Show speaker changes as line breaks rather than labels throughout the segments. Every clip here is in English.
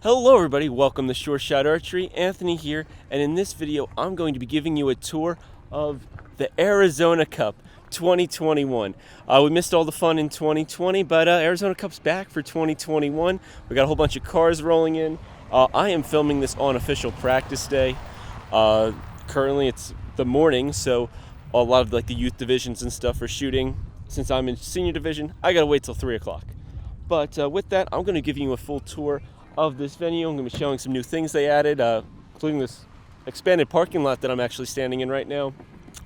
Hello everybody, welcome to Short Shot Archery. Anthony here, and in this video I'm going to be giving you a tour of the Arizona Cup 2021. We missed all the fun in 2020, but Arizona Cup's back for 2021. We got a whole bunch of cars rolling in. I am filming this on official practice day. Currently it's the morning, so a lot of the youth divisions and stuff are shooting. Since I'm in senior division, I gotta wait till 3 o'clock. But with that, I'm going to give you a full tour of this venue. I'm going to be showing some new things they added, including this expanded parking lot that I'm actually standing in right now.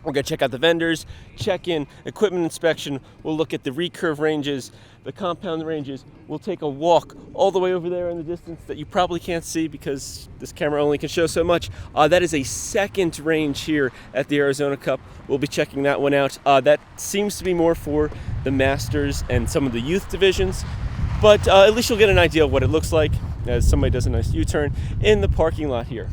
We're going to check out the vendors, check in, equipment inspection. We'll look at the recurve ranges, the compound ranges. We'll take a walk all the way over there in the distance that you probably can't see because this camera only can show so much. That is a second range here at the Arizona Cup. We'll be checking that one out. That seems to be more for the Masters and some of the youth divisions. But at least you'll get an idea of what it looks like as somebody does a nice U-turn in the parking lot here.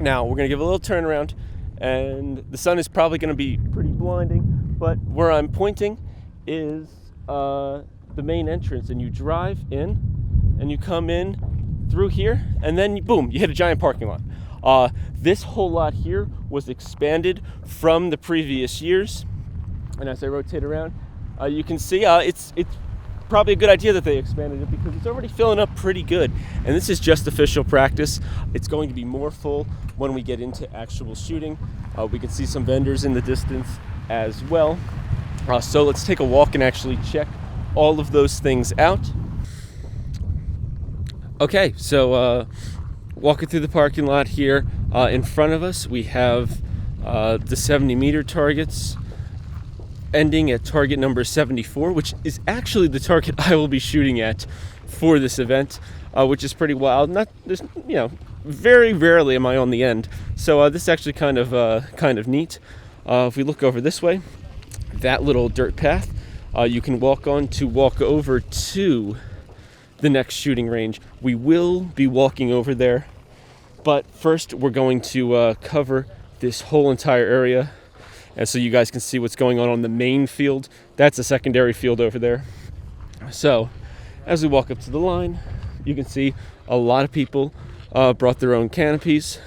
Now, we're going to give a little turnaround, and the sun is probably going to be pretty blinding, but where I'm pointing is the main entrance, and you drive in, and you come in through here, and then, boom, you hit a giant parking lot. This whole lot here was expanded from the previous years, and as I rotate around, you can see it's probably a good idea that they expanded it because it's already filling up pretty good. And this is just official practice. It's going to be more full when we get into actual shooting. We can see some vendors in the distance as well. So let's take a walk and actually check all of those things out. Okay, so walking through the parking lot here. In front of us, we have the 70-meter targets, ending at target number 74, which is actually the target I will be shooting at for this event, which is pretty wild. Very rarely am I on the end, so this is actually kind of neat. If we look over this way, that little dirt path you can walk on to walk over to the next shooting range. We will be walking over there, but first we're going to cover this whole entire area. And so you guys can see what's going on the main field. That's a secondary field over there. So as we walk up to the line, you can see a lot of people brought their own canopies.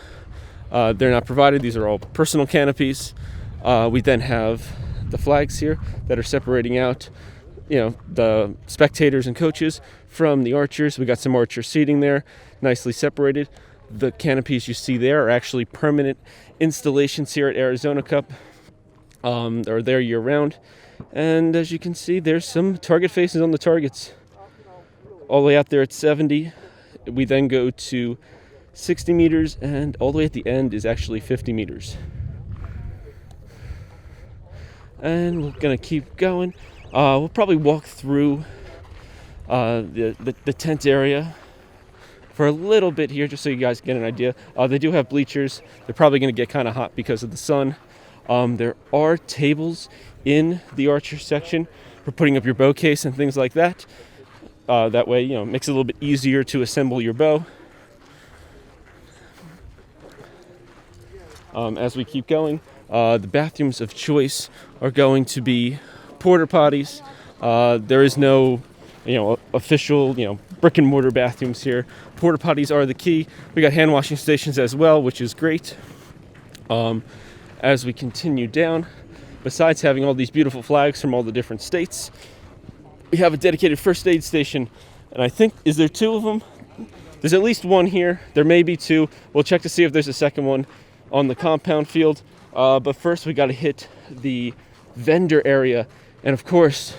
They're not provided. These are all personal canopies. We then have the flags here that are separating out, the spectators and coaches from the archers. We got some archer seating there, nicely separated. The canopies you see there are actually permanent installations here at Arizona Cup. Are there year round, and as you can see, there's some target faces on the targets all the way out there at 70. We then go to 60 meters, and all the way at the end is actually 50 meters. And we're gonna keep going. We'll probably walk through the tent area for a little bit here, just so you guys get an idea. They do have bleachers. They're probably gonna get kind of hot because of the sun. There are tables in the archer section for putting up your bow case and things like that. That way, it makes it a little bit easier to assemble your bow. As we keep going, the bathrooms of choice are going to be porta potties. There is no, official, brick and mortar bathrooms here. Porta potties are the key. We got hand washing stations as well, which is great. As we continue down, besides having all these beautiful flags from all the different states, we have a dedicated first aid station, and I think, is there two of them? There's at least one here. There may be two. We'll check to see if there's a second one on the compound field. But first we got to hit the vendor area, and of course,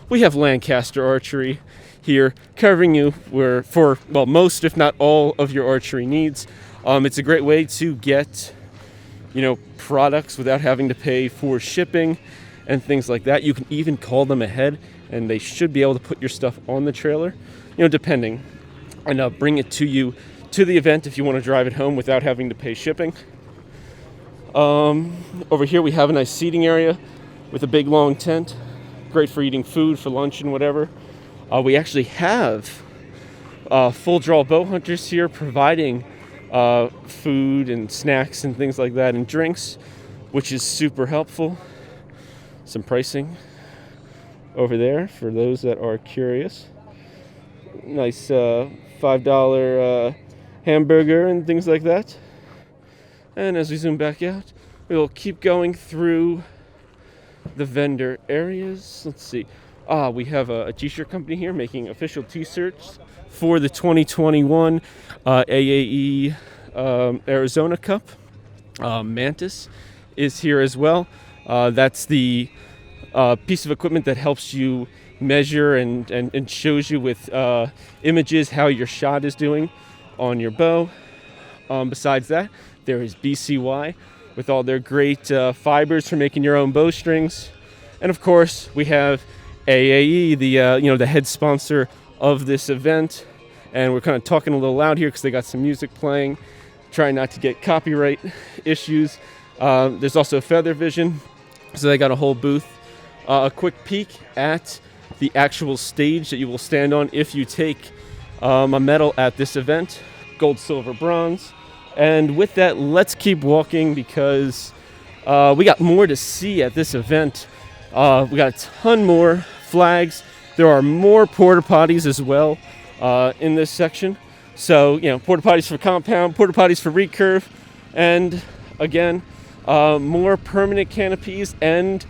we have Lancaster Archery here covering you for most, if not all, of your archery needs. It's a great way to get products without having to pay for shipping and things like that. You can even call them ahead, and they should be able to put your stuff on the trailer, depending, and bring it to you to the event if you want to drive it home without having to pay shipping. Over here we have a nice seating area with a big long tent, great for eating food for lunch and whatever. We actually have full draw bow hunters here providing food and snacks and things like that and drinks, which is super helpful. Some pricing over there for those that are curious. Nice $5 hamburger and things like that. And as we zoom back out, we will keep going through the vendor areas. Let's see. We have a t-shirt company here making official t-shirts for the 2021 AAE Arizona Cup. Mantis is here as well. That's the piece of equipment that helps you measure and shows you with images how your shot is doing on your bow. Besides that, there is BCY with all their great fibers for making your own bowstrings. And of course, we have AAE, the head sponsor of this event. And we're kind of talking a little loud here because they got some music playing. Trying not to get copyright issues. There's also Feather Vision, so they got a whole booth. A quick peek at the actual stage that you will stand on if you take a medal at this event. Gold, silver, bronze. And with that, let's keep walking because we got more to see at this event. We got a ton more flags. There are more porta potties as well in this section. So, porta potties for compound, porta potties for recurve, and again, more permanent canopies and,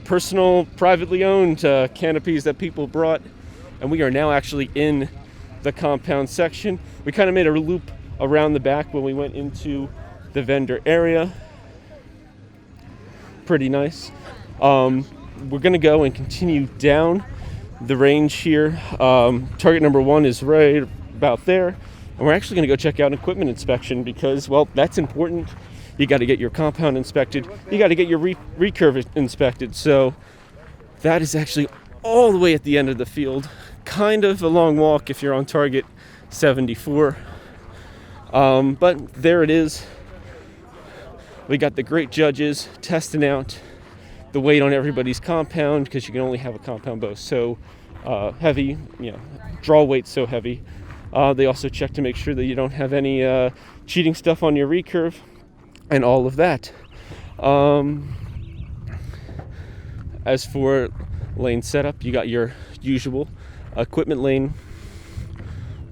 personal, privately owned canopies that people brought. And we are now actually in the compound section. We kind of made a loop around the back when we went into the vendor area. Pretty nice. We're going to go and continue down the range here. Target number 1 is right about there. And we're actually going to go check out equipment inspection because, well, that's important. You got to get your compound inspected. You got to get your recurve inspected. So that is actually all the way at the end of the field. Kind of a long walk if you're on target 74. But there it is. We got the great judges testing out the weight on everybody's compound because you can only have a compound bow so heavy, draw weight so heavy. They also check to make sure that you don't have any cheating stuff on your recurve and all of that. As for lane setup, you got your usual equipment lane,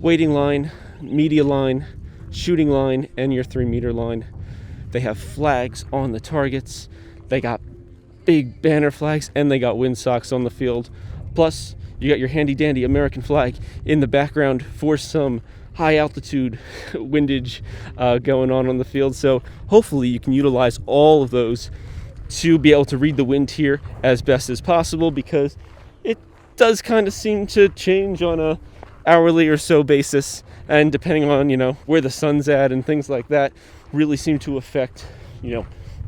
waiting line, media line, shooting line, and your 3-meter line. They have flags on the targets. They got big banner flags, and they got windsocks on the field. Plus, you got your handy-dandy American flag in the background for some high-altitude windage going on the field. So hopefully you can utilize all of those to be able to read the wind here as best as possible because it does kind of seem to change on a hourly or so basis, and depending on where the sun's at and things like that really seem to affect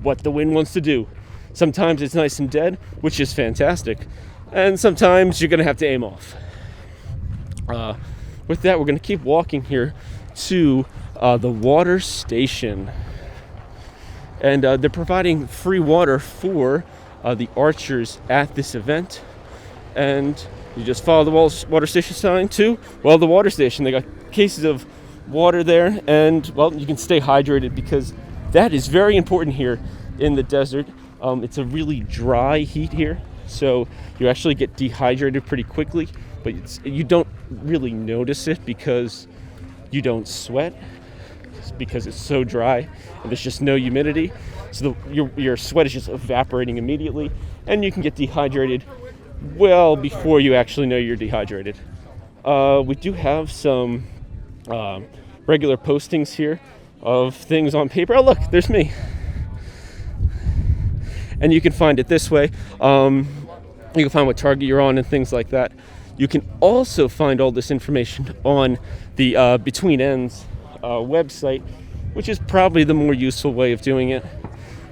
what the wind wants to do. Sometimes it's nice and dead, which is fantastic, and sometimes you're gonna have to aim off. With that, we're gonna keep walking here to the water station, and they're providing free water for the archers at this event. And you just follow the water station sign to, the water station. They got cases of water there, and, you can stay hydrated because that is very important here in the desert. It's a really dry heat here, so you actually get dehydrated pretty quickly, but you don't really notice it because you don't sweat because it's so dry and there's just no humidity. So your sweat is just evaporating immediately, and you can get dehydrated well before you actually know you're dehydrated. We do have some regular postings here of things on paper. Oh, look, there's me. And you can find it this way. You can find what target you're on and things like that. You can also find all this information on the Between Ends website, which is probably the more useful way of doing it,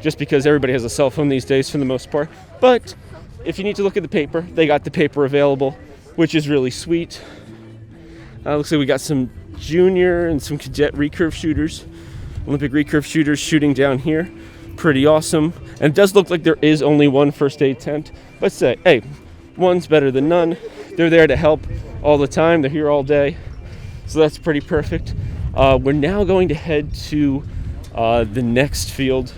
just because everybody has a cell phone these days for the most part. But if you need to look at the paper, they got the paper available, which is really sweet. Looks like we got some junior and some cadet recurve shooters, Olympic recurve shooters shooting down here. Pretty awesome. And it does look like there is only one first aid tent. But say, hey, one's better than none. They're there to help all the time. They're here all day. So that's pretty perfect. We're now going to head to the next field.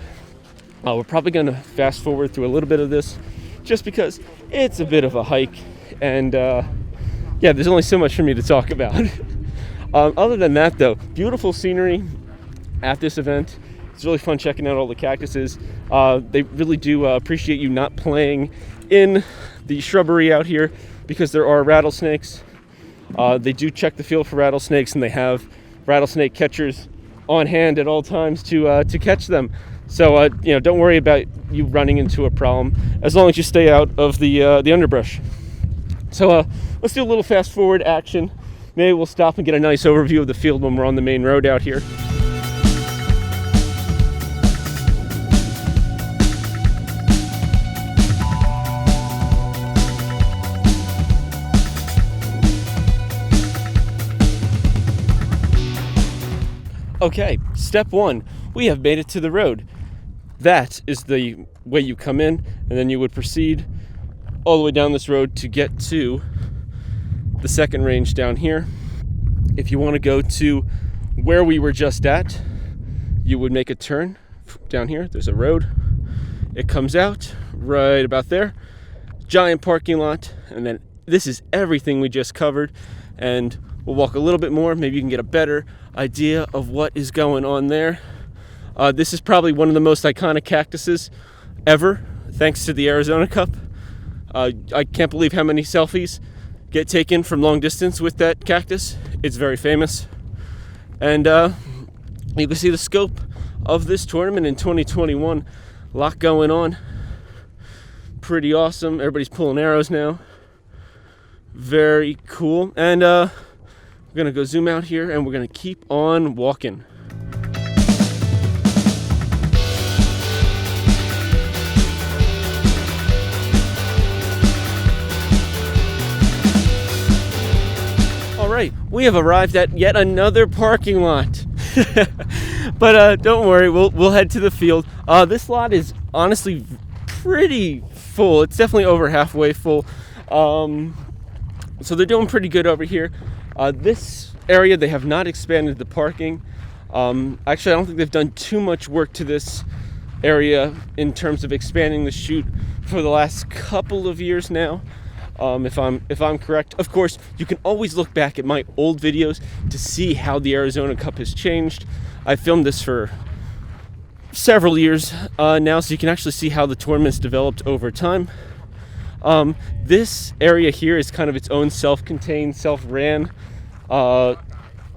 We're probably going to fast forward through a little bit of this just because it's a bit of a hike, and yeah, there's only so much for me to talk about. Other than that, though, beautiful scenery at this event. It's really fun checking out all the cactuses. They really do appreciate you not playing in the shrubbery out here because there are rattlesnakes. They do check the field for rattlesnakes, and they have rattlesnake catchers on hand at all times to catch them. So don't worry about you running into a problem as long as you stay out of the underbrush. So let's do a little fast forward action. Maybe we'll stop and get a nice overview of the field when we're on the main road out here. Okay, step one, we have made it to the road. That is the way you come in, and then you would proceed all the way down this road to get to the second range down here. If you want to go to where we were just at, you would make a turn down here. There's a road. It comes out right about there. Giant parking lot, and then this is everything we just covered, and we'll walk a little bit more. Maybe you can get a better idea of what is going on there. This is probably one of the most iconic cactuses ever, thanks to the Arizona Cup. I can't believe how many selfies get taken from long distance with that cactus. It's very famous. And you can see the scope of this tournament in 2021. A lot going on. Pretty awesome. Everybody's pulling arrows now. Very cool. And we're going to go zoom out here, and we're going to keep on walking. All right, we have arrived at yet another parking lot. But don't worry, we'll head to the field. This lot is honestly pretty full. It's definitely over halfway full. So they're doing pretty good over here. This area, they have not expanded the parking. Actually, I don't think they've done too much work to this area in terms of expanding the chute for the last couple of years now. If I'm correct. Of course, you can always look back at my old videos to see how the Arizona Cup has changed. I filmed this for several years now, so you can actually see how the tournament's developed over time. This area here is kind of its own self-contained, self-ran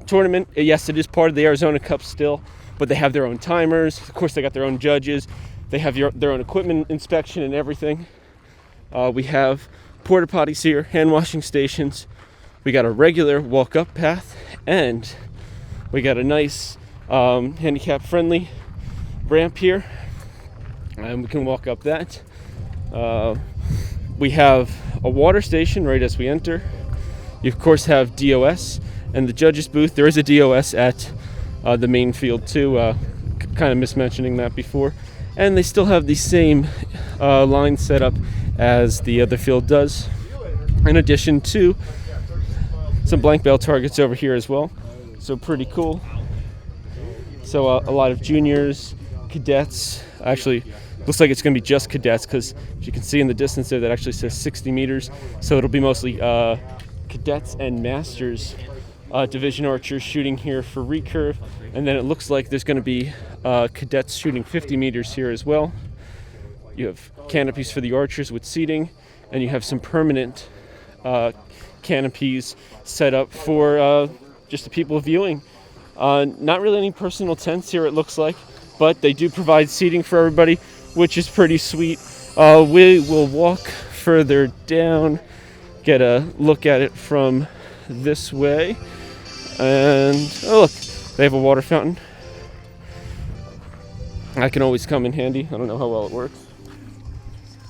tournament. Yes, it is part of the Arizona Cup still, but they have their own timers. Of course, they got their own judges. They have their own equipment inspection and everything. We have porta potties here, hand washing stations. We got a regular walk-up path, and we got a nice handicap-friendly ramp here, and we can walk up that. We have a water station right as we enter. You of course have DOS and the judges booth. There is a DOS at the main field too. Kind of mismentioning that before. And they still have the same line set up as the other field does, in addition to some blank bale targets over here as well. So pretty cool. So a lot of juniors, cadets. Actually, looks like it's going to be just cadets, because as you can see in the distance there, that actually says 60 meters. So it'll be mostly cadets and masters division archers shooting here for recurve. And then it looks like there's going to be cadets shooting 50 meters here as well. You have canopies for the archers with seating, and you have some permanent canopies set up for just the people viewing. Not really any personal tents here, it looks like, but they do provide seating for everybody, which is pretty sweet. We will walk further down, get a look at it from this way. And oh look, they have a water fountain. That can always come in handy. I don't know how well it works.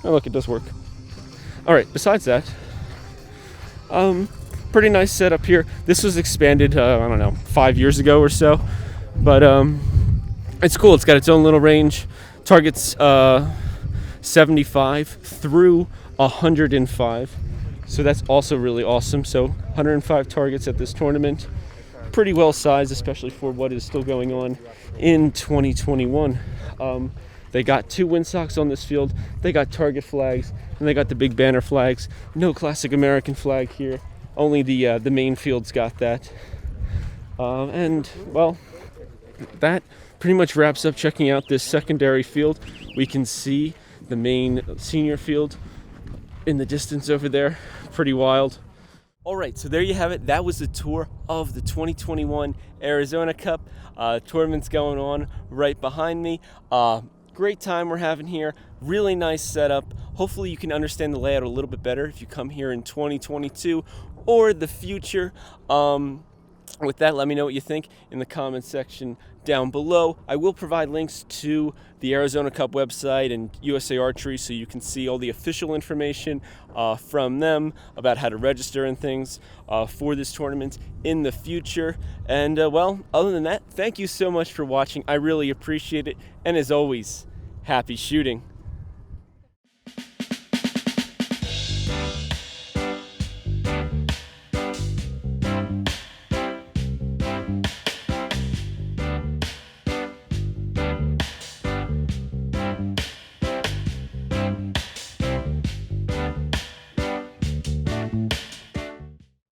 Oh look, it does work. Alright, besides that, pretty nice setup here. This was expanded, I don't know, 5 years ago or so. But it's cool. It's got its own little range. Targets 75 through 105. So that's also really awesome. So 105 targets at this tournament. Pretty well sized, especially for what is still going on in 2021. They got 2 windsocks on this field. They got target flags, and they got the big banner flags. No classic American flag here. Only the main field's got that. And well, that pretty much wraps up checking out this secondary field. We can see the main senior field in the distance over there. Pretty wild. All right, so there you have it. That was the tour of the 2021 Arizona Cup. Tournament's going on right behind me. Great time we're having here. Really nice setup. Hopefully you can understand the layout a little bit better if you come here in 2022 or the future. With that, let me know what you think in the comments section down below. I will provide links to the Arizona Cup website and USA Archery so you can see all the official information from them about how to register and things for this tournament in the future. And well, other than that, thank you so much for watching. I really appreciate it. And as always, happy shooting.